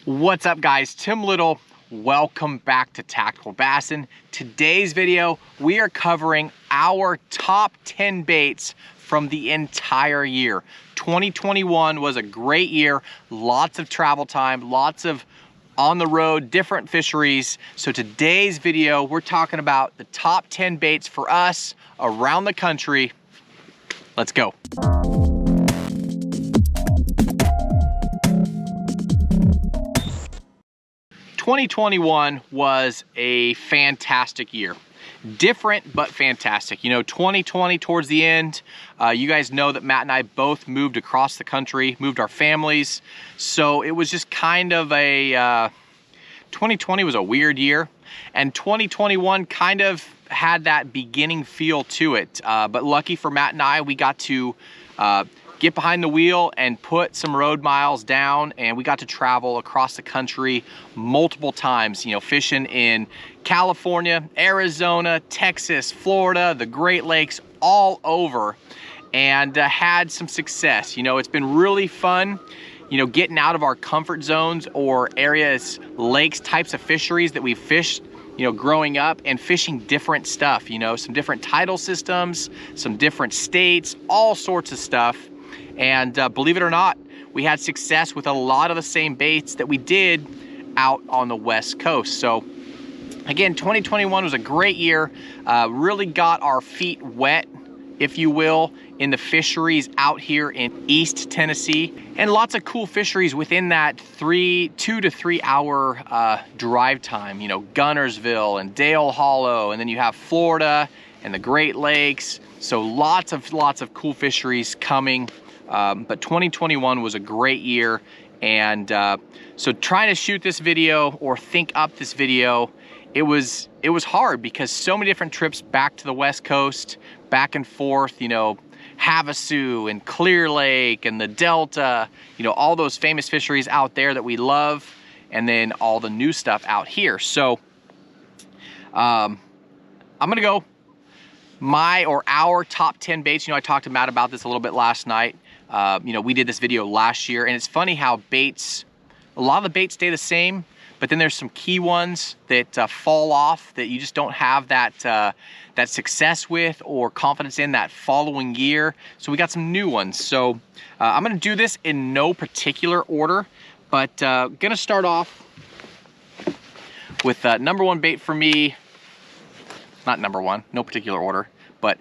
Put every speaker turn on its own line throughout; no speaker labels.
What's up, guys? Tim Little. Welcome back to Tactical Bassin. Today's video, we are covering our top 10 baits from the entire year. 2021 was a great year. Lots of travel time, lots of on the road, different fisheries. So today's video, we're talking about the top 10 baits for us around the country. Let's go. 2021 was a fantastic year. Different, but fantastic. You know, 2020 towards the end, you guys know that Matt and I both moved across the country, moved our families. So it was just kind of a, 2020 was a weird year. And 2021 kind of had that beginning feel to it. But lucky for Matt and I, we got to get behind the wheel and put some road miles down, and we got to travel across the country multiple times, you know, fishing in California, Arizona, Texas, Florida, the Great Lakes, all over, and had some success. You know, it's been really fun, you know, getting out of our comfort zones or areas, lakes, types of fisheries that we've fished, you know, growing up, and fishing different stuff, you know, some different tidal systems, some different states, all sorts of stuff. And believe it or not, we had success with a lot of the same baits that we did out on the West Coast. So again, 2021 was a great year. Really got our feet wet, if you will, in the fisheries out here in East Tennessee, and lots of cool fisheries within that 2 to 3 hour drive time. You know, Gunnersville and Dale Hollow, and then you have Florida and the Great Lakes. So lots of cool fisheries coming. But 2021 was a great year, and so trying to shoot this video or think up this video, it was hard because so many different trips back to the West Coast, back and forth, you know, Havasu and Clear Lake and the Delta, you know, all those famous fisheries out there that we love, and then all the new stuff out here. So I'm gonna go our top 10 baits. You know, I talked to Matt about this a little bit last night. You know, we did this video last year, and it's funny how baits, a lot of the baits stay the same, but then there's some key ones that fall off that you just don't have that that success with or confidence in that following year. So we got some new ones. So I'm gonna do this in no particular order, but gonna start off with number one bait for me. Not number one, no particular order, but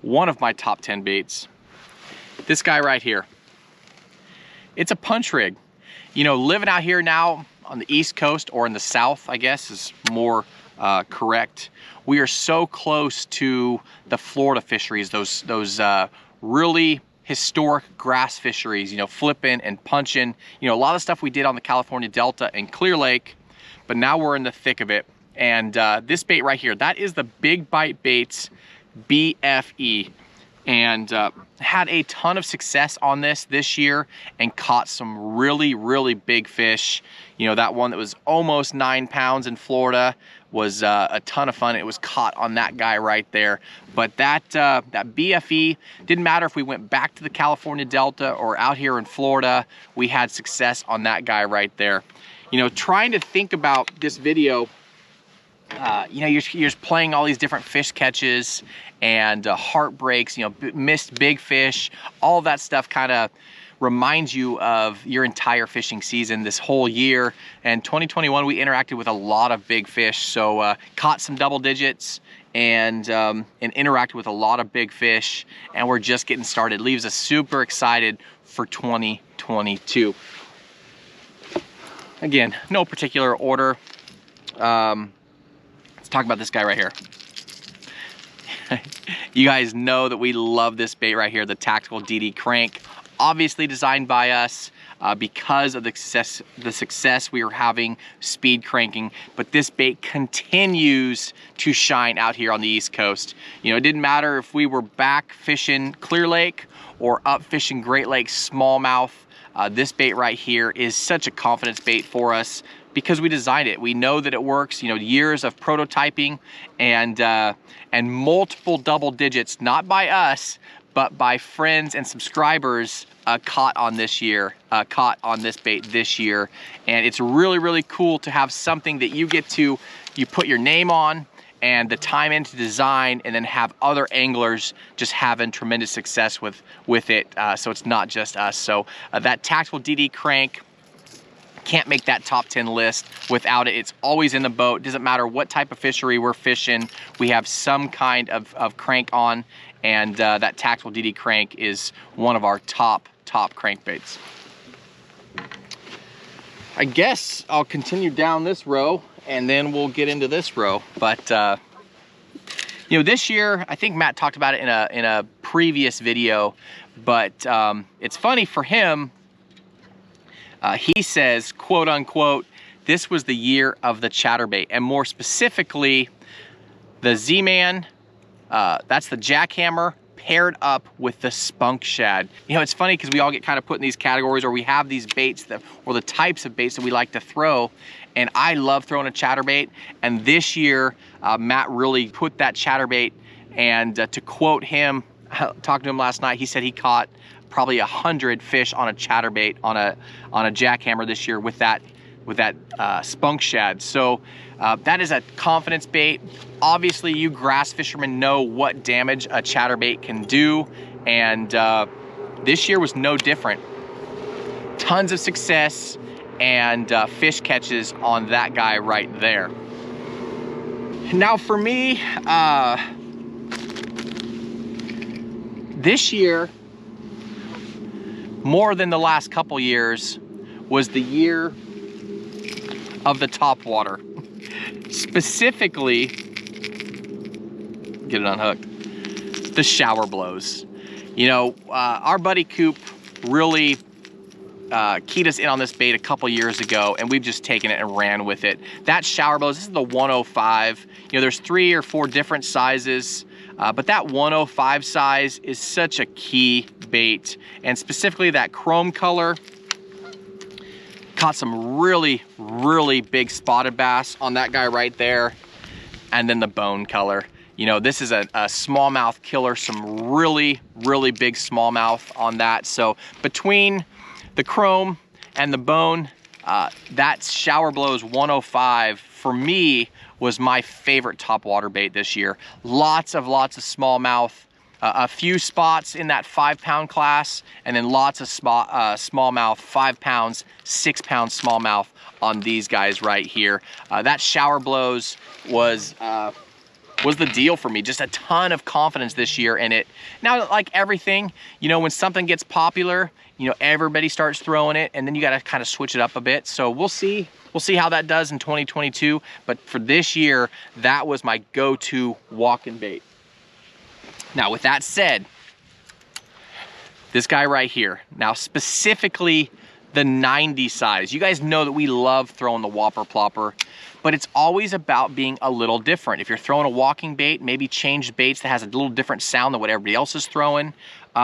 one of my top 10 baits. This guy right here. It's a punch rig. You know, living out here now on the East Coast, or in the South, I guess is more correct. We are so close to the Florida fisheries, those really historic grass fisheries, you know, flipping and punching. You know, a lot of stuff we did on the California Delta and Clear Lake, but now we're in the thick of it. And this bait right here, that is the Big Bite Baits BFE. And had a ton of success on this year, and caught some really big fish. You know, that one that was almost 9 pounds in Florida was a ton of fun. It was caught on that guy right there. But that BFE, didn't matter if we went back to the California Delta or out here in Florida, we had success on that guy right there. You know, trying to think about this video, you know, you're just playing all these different fish catches and heartbreaks, you know, missed big fish, all of that stuff kind of reminds you of your entire fishing season this whole year. And 2021, we interacted with a lot of big fish. So caught some double digits and interacted with a lot of big fish, and we're just getting started. Leaves us super excited for 2022. Again, no particular order. Let's talk about this guy right here. You guys know that we love this bait right here, the Tactical DD Crank. Obviously designed by us because of the success we were having speed cranking, but this bait continues to shine out here on the East Coast. You know, it didn't matter if we were back fishing Clear Lake or up fishing Great Lakes smallmouth. This bait right here is such a confidence bait for us because we designed it. We know that it works. You know, years of prototyping and multiple double digits, not by us, but by friends and subscribers caught on this bait this year. And it's really, really cool to have something that you put your name on and the time into design, and then have other anglers just having tremendous success with it. So it's not just us. So that tactical DD crank, can't make that top 10 list without it. It's always in the boat. Doesn't matter what type of fishery we're fishing, we have some kind of crank on, and that tactical DD crank is one of our top crankbaits. I guess I'll continue down this row and then we'll get into this row. But you know, this year, I think Matt talked about it in a previous video, but it's funny for him. He says, quote unquote, this was the year of the chatterbait, and more specifically, the Z-Man, that's the jackhammer paired up with the spunk shad. You know, it's funny because we all get kind of put in these categories, or we have these baits or the types of baits that we like to throw. And I love throwing a chatterbait. And this year, Matt really put that chatterbait, and to quote him, talking to him last night, he said he caught probably 100 fish on a chatterbait on a jackhammer this year with that spunk shad. So that is a confidence bait. Obviously, you grass fishermen know what damage a chatterbait can do, and this year was no different. Tons of success and fish catches on that guy right there. Now for me, this year, more than the last couple years, was the year of the topwater. Specifically, get it unhooked, the shower blows. You know, our buddy Coop really keyed us in on this bait a couple years ago, and we've just taken it and ran with it. That shower blows, this is the 105. You know, there's 3 or 4 different sizes, but that 105 size is such a key bait, and specifically that chrome color. Caught some really, really big spotted bass on that guy right there, and then the bone color. You know, this is a smallmouth killer, some really, really big smallmouth on that. So between the chrome and the bone, that shower blows 105 for me was my favorite topwater bait this year. Lots of smallmouth, a few spots in that 5-pound class, and then lots of smallmouth, 5 pounds, 6 pound smallmouth on these guys right here. That shower blows was the deal for me. Just a ton of confidence this year in it. Now, like everything, you know, when something gets popular, you know, everybody starts throwing it, and then you got to kind of switch it up a bit. So we'll see how that does in 2022. But for this year, that was my go-to walking bait. Now, with that said, this guy right here, now specifically the 90 size. You guys know that we love throwing the whopper plopper, but it's always about being a little different. If you're throwing a walking bait, maybe change baits that has a little different sound than what everybody else is throwing.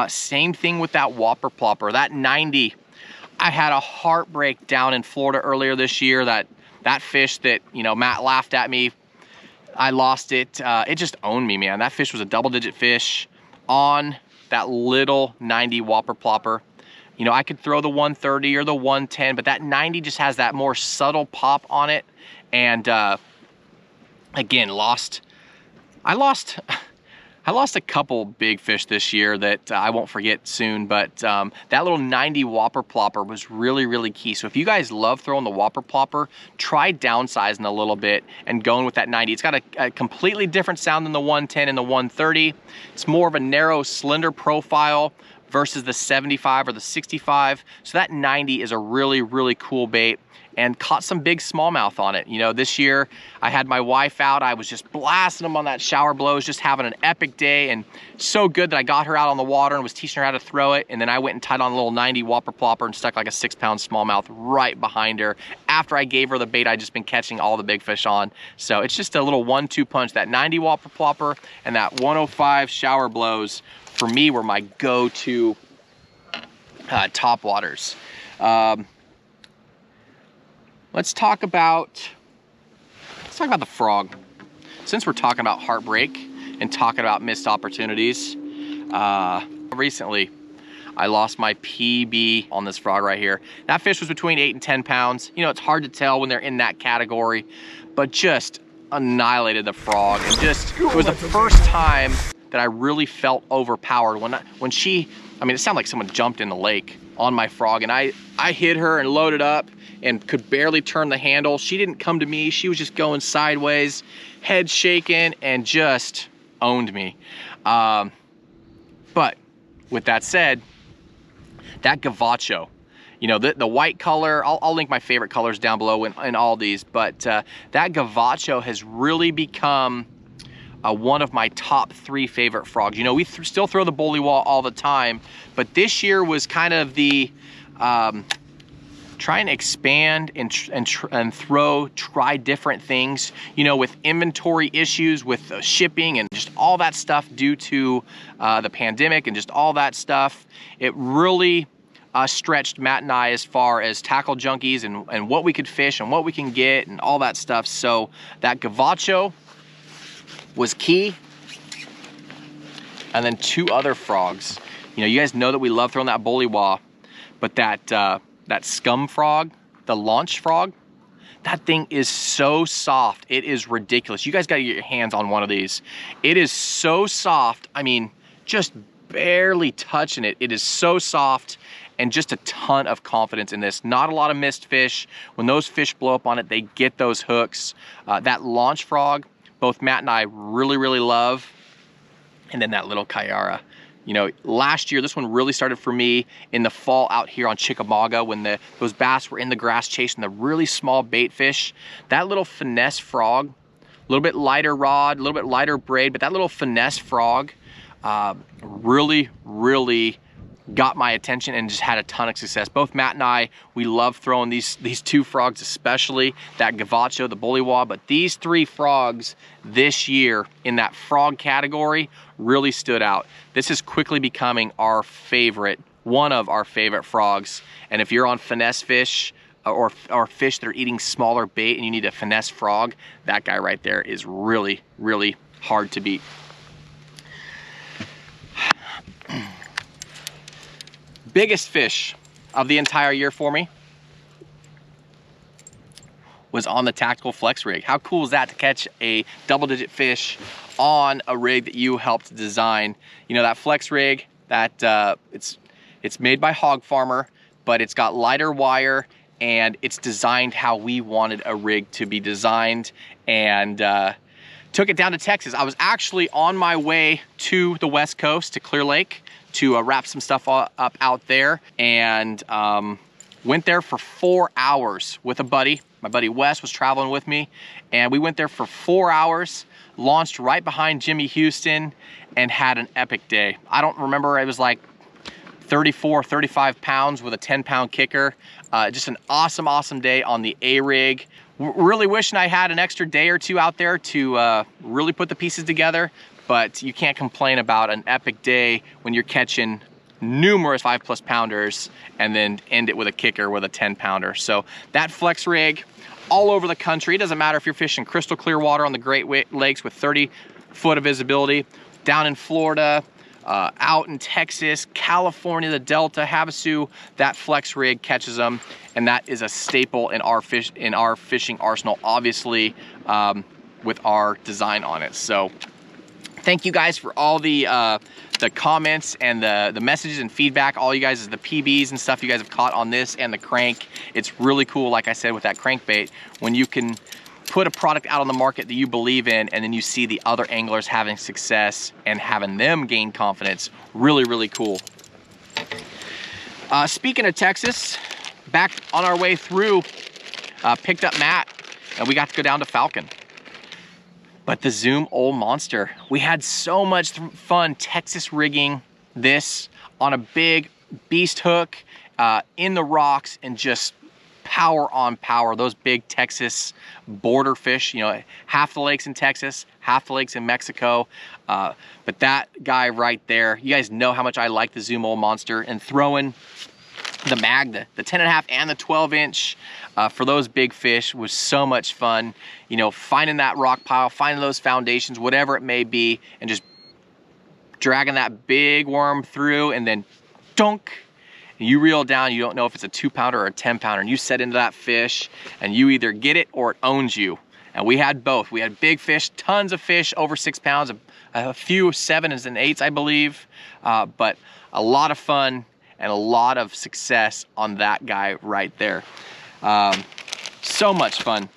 Same thing with that whopper plopper, that 90. I had a heartbreak down in Florida earlier this year. That fish that, you know, Matt laughed at me, I lost it. It just owned me, man. That fish was a double-digit fish on that little 90 whopper plopper. You know, I could throw the 130 or the 110, but that 90 just has that more subtle pop on it. And again, I lost a couple big fish this year that I won't forget soon, but that little 90 whopper plopper was really, really key. So if you guys love throwing the whopper plopper, try downsizing a little bit and going with that 90. It's got a completely different sound than the 110 and the 130. It's more of a narrow, slender profile versus the 75 or the 65. So that 90 is a really, really cool bait, and caught some big smallmouth on it. You know, this year I had my wife out. I was just blasting them on that shower blows, just having an epic day, and so good that I got her out on the water and was teaching her how to throw it. And then I went and tied on a little 90 whopper plopper and stuck like a 6-pound smallmouth right behind her after I gave her the bait I'd just been catching all the big fish on. So it's just a little 1-2 punch. That 90 whopper plopper and that 105 shower blows for me were my go-to top waters. Let's talk about the frog. Since we're talking about heartbreak and talking about missed opportunities, Recently, I lost my PB on this frog right here. That fish was between 8 and 10 pounds. You know, it's hard to tell when they're in that category, but just annihilated the frog. And just, it was the first time that I really felt overpowered when she, I mean, it sounded like someone jumped in the lake on my frog, and I hit her and loaded up and could barely turn the handle. She didn't come to me. She was just going sideways, head shaking, and just owned me. But with that said, that gavacho, you know, the white color, I'll link my favorite colors down below in all these, but that gavacho has really become one of my top 3 favorite frogs. You know, we still throw the bullywall all the time, but this year was kind of the try and expand and try different things, you know, with inventory issues, with shipping and just all that stuff due to the pandemic and just all that stuff. It really stretched Matt and I as far as tackle junkies and what we could fish and what we can get and all that stuff. So that gavacho was key. And then 2 other frogs. You know, you guys know that we love throwing that bullywall, but that scum frog, the launch frog, that thing is so soft. It is ridiculous. You guys gotta get your hands on one of these. It is so soft. I mean, just barely touching it. It is so soft, and just a ton of confidence in this. Not a lot of missed fish. When those fish blow up on it, they get those hooks. That launch frog, both Matt and I really, really love. And then that little Kyara. You know, last year, this one really started for me in the fall out here on Chickamauga when those bass were in the grass chasing the really small bait fish. That little Finesse frog, a little bit lighter rod, a little bit lighter braid, but that little Finesse frog really, really got my attention and just had a ton of success. Both Matt and I, we love throwing these 2 frogs, especially that gavacho, the bullywall, but these 3 frogs this year in that frog category really stood out. This is quickly becoming our favorite, one of our favorite frogs. And if you're on finesse fish or fish that are eating smaller bait and you need a finesse frog, that guy right there is really, really hard to beat. Biggest fish of the entire year for me was on the tactical flex rig. How cool is that to catch a double-digit fish on a rig that you helped design? You know, that flex rig, that it's made by Hog Farmer, but it's got lighter wire and it's designed how we wanted a rig to be designed, and took it down to Texas. I was actually on my way to the West Coast, to Clear Lake, to wrap some stuff up out there, and went there for 4 hours with a buddy. My buddy Wes was traveling with me, and we went there for 4 hours, launched right behind Jimmy Houston, and had an epic day. I don't remember, it was like 34, 35 pounds with a 10-pound kicker. Just an awesome, awesome day on the A-rig. Really wishing I had an extra day or 2 out there to really put the pieces together, but you can't complain about an epic day when you're catching numerous 5+ pounders and then end it with a kicker with a 10-pounder. So that flex rig, all over the country. It doesn't matter if you're fishing crystal clear water on the Great Lakes with 30 foot of visibility, down in Florida, out in Texas, California, the Delta, Havasu, that flex rig catches them, and that is a staple in our fishing arsenal, obviously, with our design on it. So thank you guys for all the comments and the messages and feedback. All you guys, the PBs and stuff you guys have caught on this and the crank. It's really cool, like I said, with that crankbait, when you can put a product out on the market that you believe in, and then you see the other anglers having success and having them gain confidence. Really, really cool. Speaking of Texas, back on our way through, picked up Matt, and we got to go down to Falcon. But the Zoom Old Monster, we had so much fun Texas rigging this on a big beast hook in the rocks, and just power on power. Those big Texas border fish, you know, half the lakes in Texas, half the lakes in Mexico. But that guy right there, you guys know how much I like the Zoom Old Monster, and throwing the mag, the 10.5 and the 12-inch for those big fish was so much fun. You know, finding that rock pile, finding those foundations, whatever it may be, and just dragging that big worm through, and then dunk, and you reel down. You don't know if it's a 2-pounder or a 10-pounder, and you set into that fish, and you either get it or it owns you. And we had both. We had big fish, tons of fish over 6 pounds, a few 7s and 8s, I believe, but a lot of fun and a lot of success on that guy right there. So much fun.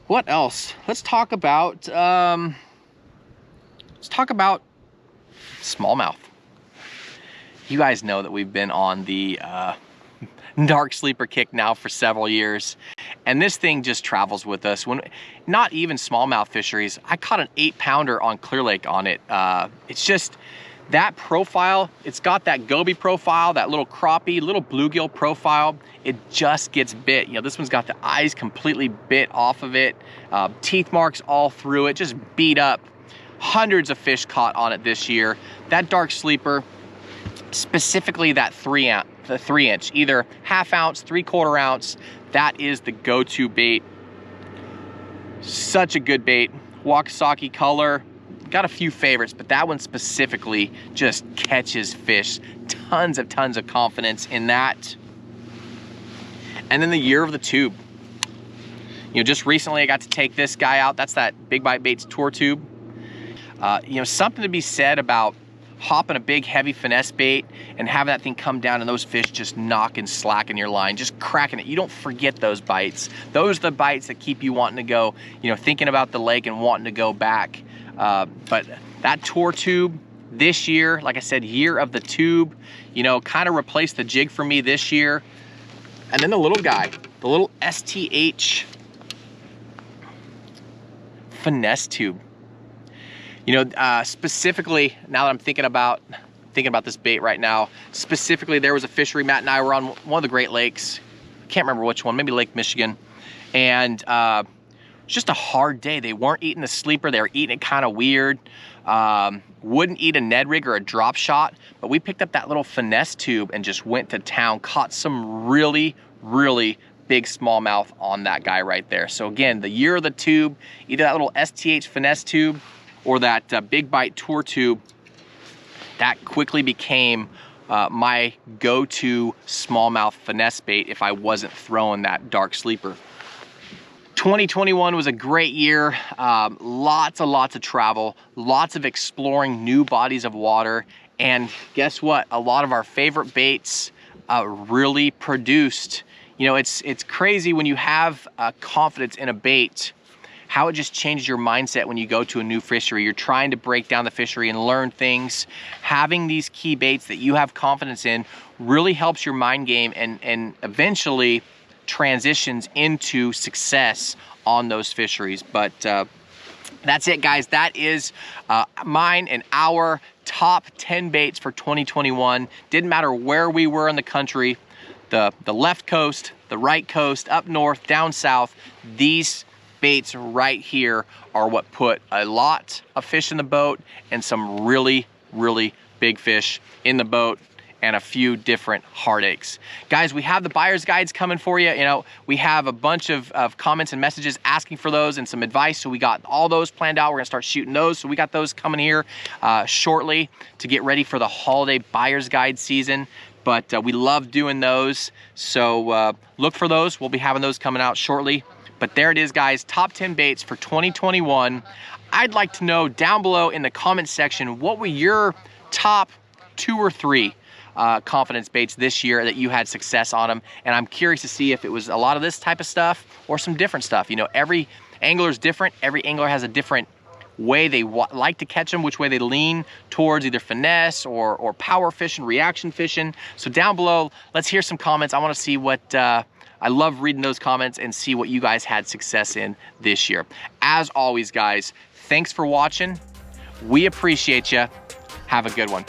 What else? Let's talk about smallmouth. You guys know that we've been on the dark sleeper kick now for several years, and this thing just travels with us. When not even smallmouth fisheries, I caught an 8-pounder on Clear Lake on it. It's just that profile. It's got that goby profile, that little crappie, little bluegill profile. It just gets bit. You know, this one's got the eyes completely bit off of it, teeth marks all through it, just beat up. Hundreds of fish caught on it this year. That dark sleeper, specifically that 3-inch, either 1/2 ounce, 3/4 ounce, that is the go-to bait. Such a good bait. Wakasaki color, got a few favorites, but that one specifically just catches fish. Tons of confidence in that. And then the year of the tube. You know, just recently I got to take this guy out. That's that Big Bite Baits tour tube. You know, something to be said about hopping a big heavy finesse bait and having that thing come down and those fish just knocking slack in your line, just cracking it. You don't forget those bites. Those are the bites that keep you wanting to go, you know, thinking about the lake and wanting to go back. But that tour tube this year, like I said, year of the tube, you know, kind of replaced the jig for me this year. And then the little guy, the little STH finesse tube. You know, specifically, now that I'm thinking about this bait right now, specifically there was a fishery, Matt and I were on one of the Great Lakes. Can't remember which one, maybe Lake Michigan. And it's just a hard day. They weren't eating the sleeper. They were eating it kind of weird. Wouldn't eat a Ned rig or a drop shot, but we picked up that little finesse tube and just went to town, caught some really big smallmouth on that guy right there. So again, the year of the tube, either that little STH finesse tube or that Big Bite tour tube, that quickly became my go-to smallmouth finesse bait if I wasn't throwing that dark sleeper. 2021 was a great year. Lots of travel, lots of exploring new bodies of water, and guess what? A lot of our favorite baits really produced. You know, it's crazy when you have confidence in a bait, how it just changes your mindset when you go to a new fishery. You're trying to break down the fishery and learn things. Having these key baits that you have confidence in really helps your mind game and eventually transitions into success on those fisheries. But that's it, guys. That is mine and our top 10 baits for 2021. Didn't matter where we were in the country, the left coast, the right coast, up north, down south, these baits right here are what put a lot of fish in the boat and some really big fish in the boat and a few different heartaches. Guys, we have the buyer's guides coming for you. You know, we have a bunch of comments and messages asking for those and some advice. So we got all those planned out. We're gonna start shooting those. So we got those coming here shortly to get ready for the holiday buyer's guide season. But we love doing those. So look for those. We'll be having those coming out shortly. But there it is, guys, top 10 baits for 2021. I'd like to know down below in the comment section, what were your top 2 or 3 confidence baits this year that you had success on them? And I'm curious to see if it was a lot of this type of stuff or some different stuff. You know, every angler is different. Every angler has a different way they like to catch them, which way they lean towards either finesse or power fishing, reaction fishing. So down below, let's hear some comments. I want to see what I love reading those comments and see what you guys had success in this year. As always, guys, thanks for watching. We appreciate you. Have a good one.